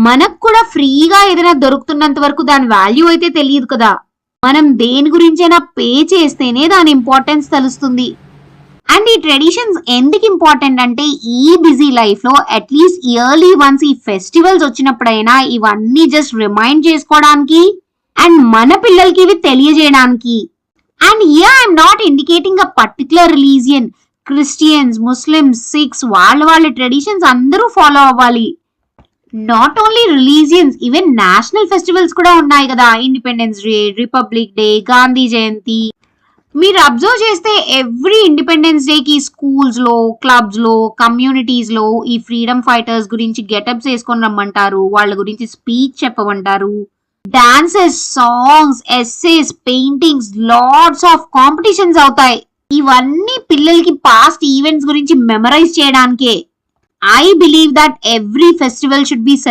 మనకు కూడా ఫ్రీగా ఏదైనా దొరుకుతున్నంత వరకు దాని వాల్యూ అయితే తెలియదు కదా. మనం దేని గురించైనా పే చేస్తేనే దాని ఇంపార్టెన్స్ తెలుస్తుంది. అండ్ ఈ ట్రెడిషన్స్ ఎందుకు ఇంపార్టెంట్ అంటే ఈ బిజీ లైఫ్ లో అట్లీస్ట్ ఇయర్లీ వన్స్ ఈ ఫెస్టివల్స్ వచ్చినప్పుడైనా ఇవన్నీ జస్ట్ రిమైండ్ చేసుకోవడానికి అండ్ మన పిల్లలకి ఇవి తెలియజేయడానికి. And here I'm not indicating a particular religion. Christians, Muslims, Sikhs వాళ్ళ ట్రెడిషన్స్ అందరూ ఫాలో అవ్వాలి. Not only religions, even national festivals కూడా ఉన్నాయి కదా. Independence Day, Republic Day, Gandhi Jayanti. మీరు అబ్జర్వ్ చేస్తే ఎవ్రీ ఇండిపెండెన్స్ డే కి స్కూల్స్ లో, క్లబ్స్ లో, కమ్యూనిటీస్ లో ఈ ఫ్రీడమ్ ఫైటర్స్ గురించి గెటప్స్ వేసుకొని రమ్మంటారు, వాళ్ళ గురించి స్పీచ్ చెప్పమంటారు. Dances, songs, essays, paintings, lots of competitions అవుతాయి. ఇవన్నీ పిల్లలకి పాస్ట్ ఈవెంట్స్ గురించి మెమరైజ్ చేయడానికే. I believe that every festival should be celebrated